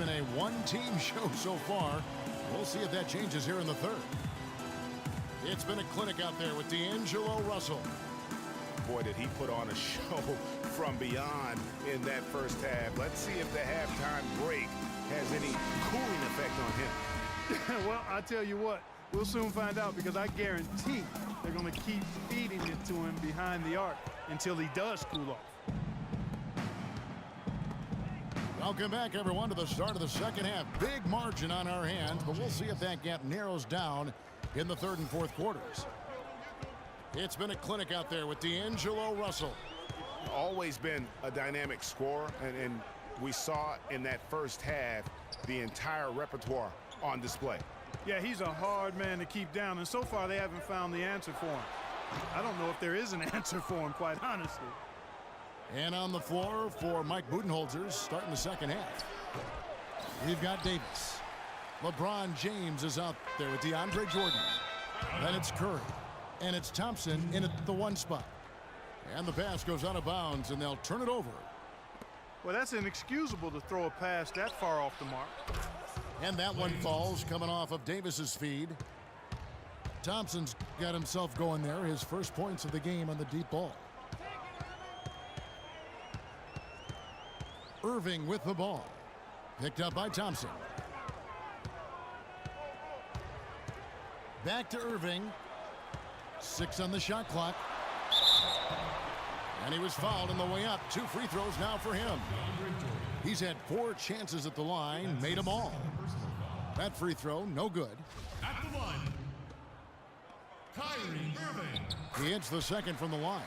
been a one-team show so far. We'll see if that changes here in the third. It's been a clinic out there with D'Angelo Russell. Boy, did he put on a show from beyond in that first half. Let's see if the halftime break has any cooling effect on him. Well, I tell you what, we'll soon find out, because I guarantee they're going to keep feeding it to him behind the arc until he does cool off. Welcome back, everyone, to the start of the second half. Big margin on our hands, but we'll see if that gap narrows down in the third and fourth quarters. It's been a clinic out there with D'Angelo Russell. Always been a dynamic scorer, and we saw in that first half the entire repertoire on display. Yeah, he's a hard man to keep down, and so far they haven't found the answer for him. I don't know if there is an answer for him, quite honestly. And on the floor for Mike Budenholzer, starting the second half. We've got Davis. LeBron James is out there with DeAndre Jordan. Then it's Curry. And it's Thompson in at the one spot. And the pass goes out of bounds, and they'll turn it over. Well, that's inexcusable to throw a pass that far off the mark. And that one falls, coming off of Davis's feed. Thompson's got himself going there, his first points of the game on the deep ball. Irving with the ball. Picked up by Thompson. Back to Irving. 6 on the shot clock. And he was fouled on the way up. 2 free throws now for him. He's had 4 chances at the line, made them all. That free throw, no good. At the line, Kyrie Irving. He hits the second from the line.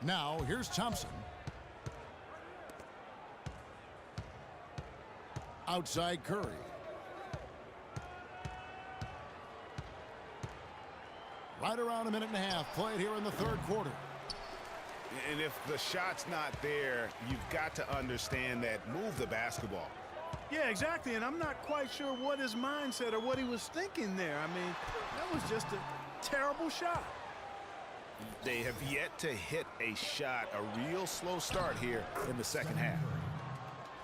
Now, here's Thompson. Outside Curry. Right around a minute and a half played here in the third quarter. And if the shot's not there, you've got to understand that move the basketball. Yeah, exactly, and I'm not quite sure what his mindset or what he was thinking there. I mean, that was just a terrible shot. They have yet to hit a shot, a real slow start here in the second half.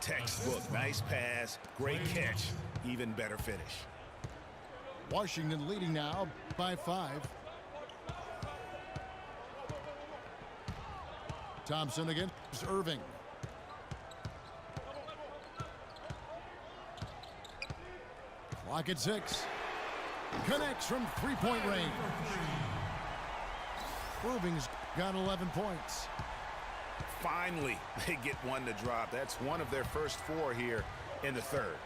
Textbook, nice pass, great catch, even better finish. Washington leading now by 5. Thompson against Irving. Clock at 6. Connects from three-point range. Irving's got 11 points. Finally, they get one to drop. That's one of their first 4 here in the third.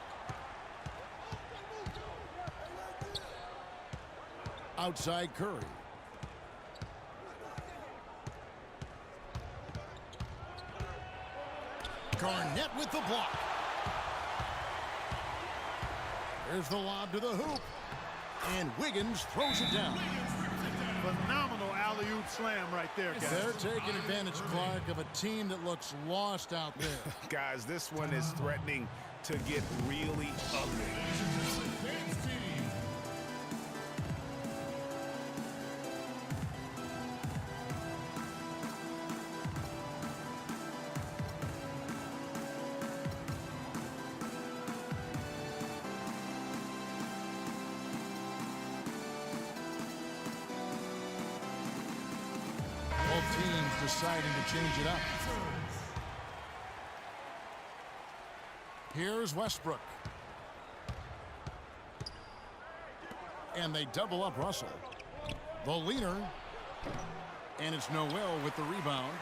Outside Curry. Garnett with the block. There's the lob to the hoop. And Wiggins throws it down. Phenomenal alley-oop slam right there, guys. They're taking advantage, Clark, of a team that looks lost out there. Guys, this one is threatening to get really ugly. Both teams deciding to change it up. Here's Westbrook. And they double up Russell. The leaner. And it's Noel with the rebound.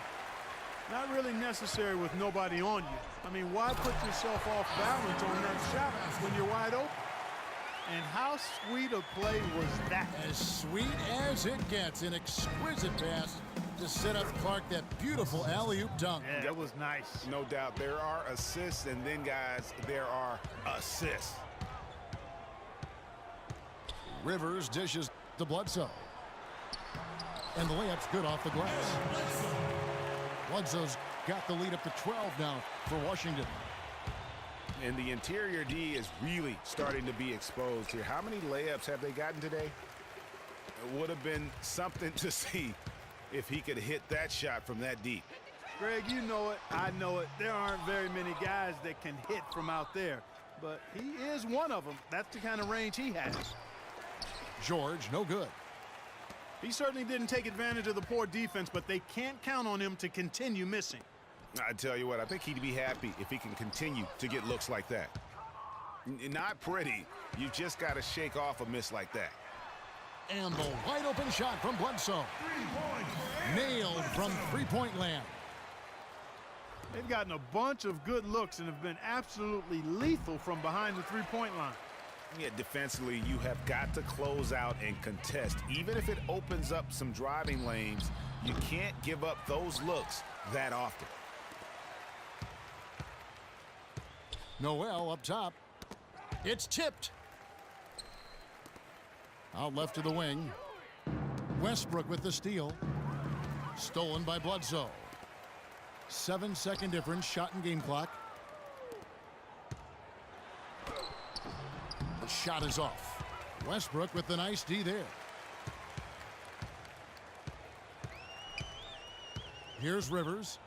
Not really necessary with nobody on you. I mean, why put yourself off balance on that shot when you're wide open? And how sweet a play was that? As sweet as it gets. An exquisite pass to set up Clark that beautiful alley-oop dunk. Yeah, that was nice. No doubt. There are assists, and then, guys, there are assists. Rivers dishes to Bledsoe. And the layup's good off the glass. Bledsoe's got the lead up to 12 now for Washington. And the interior D is really starting to be exposed here. How many layups have they gotten today? It would have been something to see if he could hit that shot from that deep. Greg, you know it. I know it. There aren't very many guys that can hit from out there. But he is one of them. That's the kind of range he has. George, no good. He certainly didn't take advantage of the poor defense, but they can't count on him to continue missing. I tell you what, I think he'd be happy if he can continue to get looks like that. Not pretty. You just got to shake off a miss like that. And the wide open shot from Bledsoe. Nailed from three-point land. They've gotten a bunch of good looks and have been absolutely lethal from behind the three-point line. Yeah, defensively, you have got to close out and contest. Even if it opens up some driving lanes, you can't give up those looks that often. Noel up top. It's tipped. Out left to the wing. Westbrook with the steal. Stolen by Bledsoe. 7-second difference, shot and game clock. The shot is off. Westbrook with the nice D there. Here's Rivers.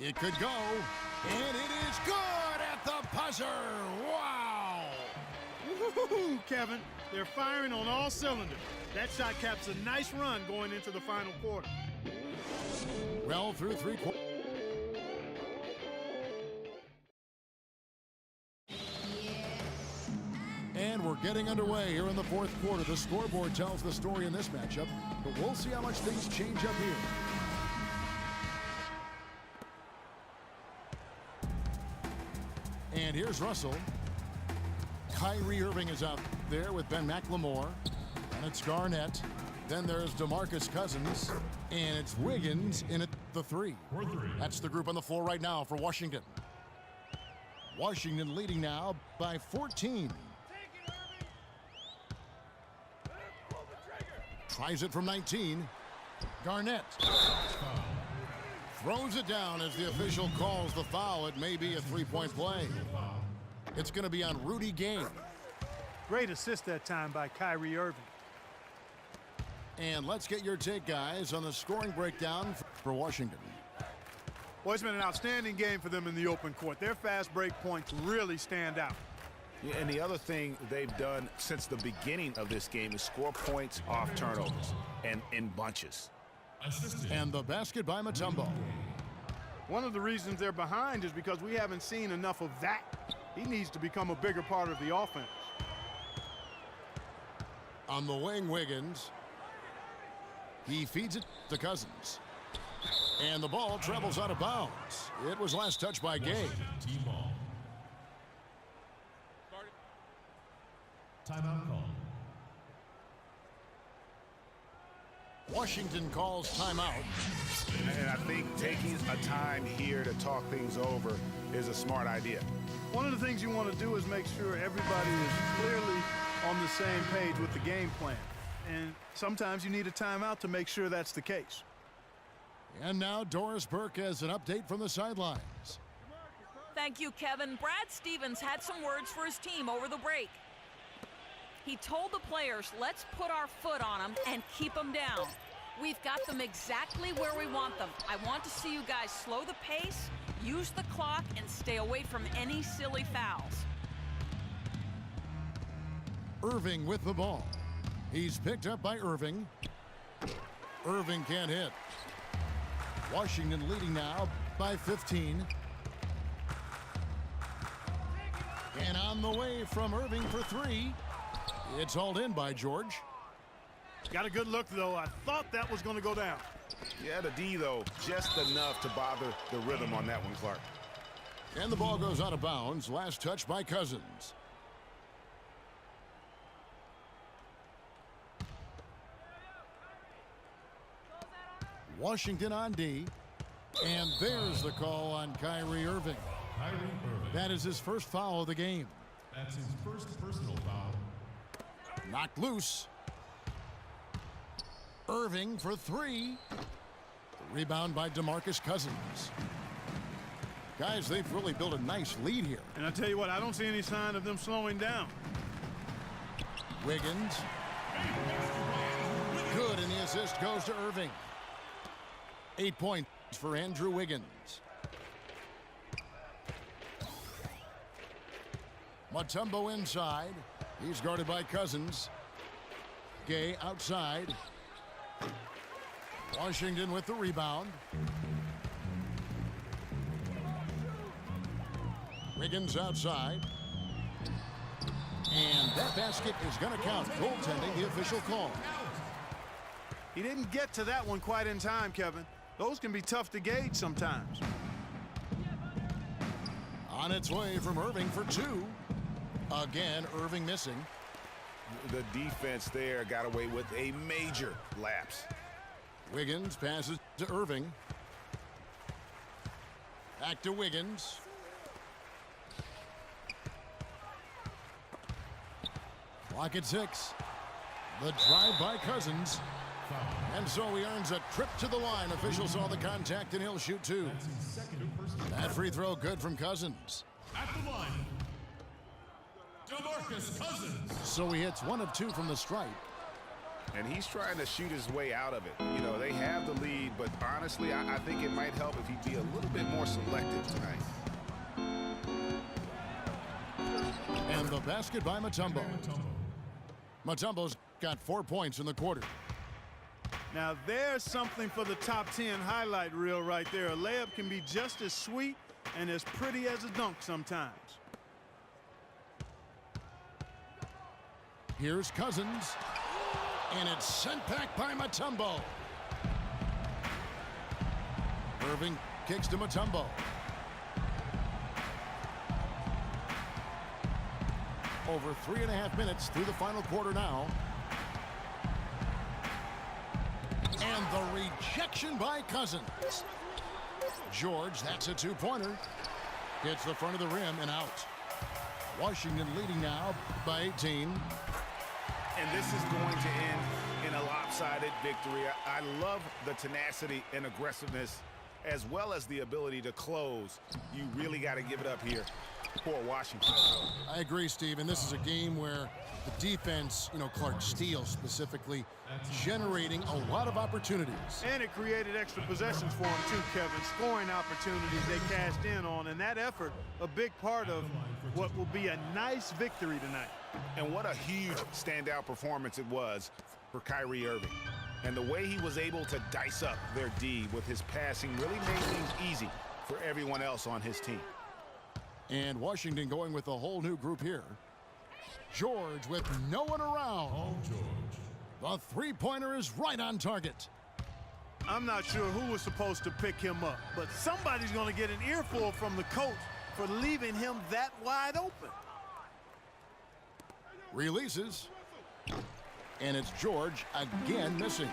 It could go, and it is good at the buzzer. Wow! Woo-hoo-hoo, Kevin. They're firing on all cylinders. That shot caps a nice run going into the final quarter. Well through three quarters. And we're getting underway here in the fourth quarter. The scoreboard tells the story in this matchup, but we'll see how much things change up here. And here's Russell. Kyrie Irving is out there with Ben McLemore. And it's Garnett. Then there's DeMarcus Cousins. And it's Wiggins in at the three. That's the group on the floor right now for Washington. Washington leading now by 14. Tries it from 19. Garnett. Throws it down as the official calls the foul. It may be a three-point play. It's going to be on Rudy Gay. Great assist that time by Kyrie Irving. And let's get your take, guys, on the scoring breakdown for Washington. Well, it's been an outstanding game for them in the open court. Their fast break points really stand out. Yeah, and the other thing they've done since the beginning of this game is score points off turnovers and in bunches. And the basket by Mutombo. One of the reasons they're behind is because we haven't seen enough of that. He needs to become a bigger part of the offense. On the wing, Wiggins. He feeds it to Cousins. And the ball travels out of bounds. It was last touched by Gay. Timeout call. Washington calls timeout. And I think taking a time here to talk things over is a smart idea. One of the things you want to do is make sure everybody is clearly on the same page with the game plan. And sometimes you need a timeout to make sure that's the case. And now Doris Burke has an update from the sidelines. Thank you, Kevin. Brad Stevens had some words for his team over the break. He told the players, let's put our foot on them and keep them down. We've got them exactly where we want them. I want to see you guys slow the pace, use the clock, and stay away from any silly fouls. Irving with the ball. He's picked up by Irving. Irving can't hit. Washington leading now by 15. And on the way from Irving for three. It's hauled in by George. Got a good look, though. I thought that was going to go down. Yeah, the D, though, just enough to bother the rhythm on that one, Clark. And the ball goes out of bounds. Last touch by Cousins. Washington on D. And there's the call on Kyrie Irving. Kyrie Irving. That is his first foul of the game. That's his first personal foul. Knocked loose. Irving for three. The rebound by DeMarcus Cousins. Guys, they've really built a nice lead here. And I tell you what, I don't see any sign of them slowing down. Wiggins. Good, and the assist goes to Irving. 8 points for Andrew Wiggins. Mutombo inside. He's guarded by Cousins. Gay outside. Washington with the rebound. Wiggins outside. And that basket is going to count. Goaltending, the official call. He didn't get to that one quite in time, Kevin. Those can be tough to gauge sometimes. On its way from Irving for two. Again, Irving missing. The defense there got away with a major lapse. Wiggins passes to Irving. Back to Wiggins. Clock at 6. The drive by Cousins. And so he earns a trip to the line. Official saw the contact and he'll shoot two. That's his second personal. That free throw good from Cousins. At the line, DeMarcus Cousins. So he hits 1 of 2 from the stripe. And he's trying to shoot his way out of it. You know, they have the lead, but honestly, I think it might help if he'd be a little bit more selective tonight. And the basket by Mutombo. Mutombo's got 4 points in the quarter. Now there's something for the top 10 highlight reel right there. A layup can be just as sweet and as pretty as a dunk sometimes. Here's Cousins. And it's sent back by Mutombo. Irving kicks to Mutombo. Over 3.5 minutes through the final quarter now. And the rejection by Cousins. George, that's a 2-pointer. Hits the front of the rim and out. Washington leading now by 18. And this is going to end in a lopsided victory. I love the tenacity and aggressiveness as well as the ability to close. You really got to give it up here for Washington. I agree, Steve, and this is a game where the defense, Clark Steele specifically, generating a lot of opportunities. And it created extra possessions for him too, Kevin. Scoring opportunities they cashed in on, and that effort a big part of what will be a nice victory tonight. And what a huge standout performance it was for Kyrie Irving. And the way he was able to dice up their D with his passing really made things easy for everyone else on his team. And Washington going with a whole new group here. George with no one around. Paul George. The three-pointer is right on target. I'm not sure who was supposed to pick him up, but somebody's going to get an earful from the coach for leaving him that wide open. Releases. And it's George again missing.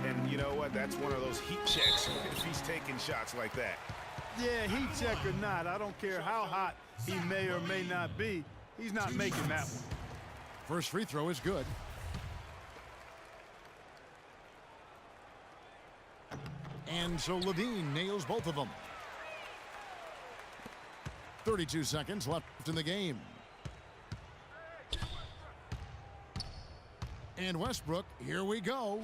And you know what? That's one of those heat checks if he's taking shots like that. Yeah, heat check or not, I don't care how hot he may or may not be. He's not making that one. First free throw is good. And so Levine nails both of them. 32 seconds left in the game. And Westbrook, here we go.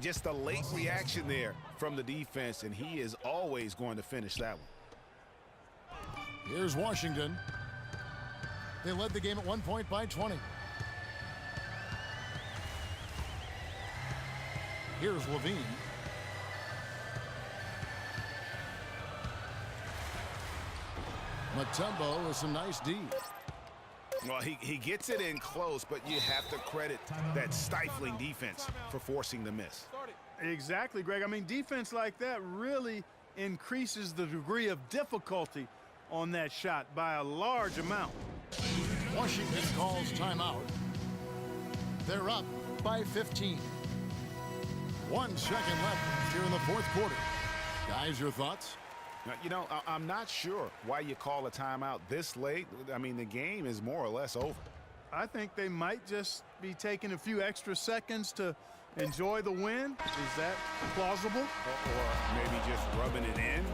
Just a late reaction there from the defense, and he is always going to finish that one. Here's Washington. They led the game at 1 point by 20. Here's Levine. Mutombo with some nice D. Well, he gets it in close, but you have to credit that stifling defense for forcing the miss. Exactly, Greg. I mean, defense like that really increases the degree of difficulty on that shot by a large amount. Washington calls timeout. They're up by 15. 1 second left here in the fourth quarter. Guys, your thoughts? Now, you know, I'm not sure why you call a timeout this late. I mean, the game is more or less over. I think they might just be taking a few extra seconds to enjoy the win. Is that plausible? Or maybe just rubbing it in.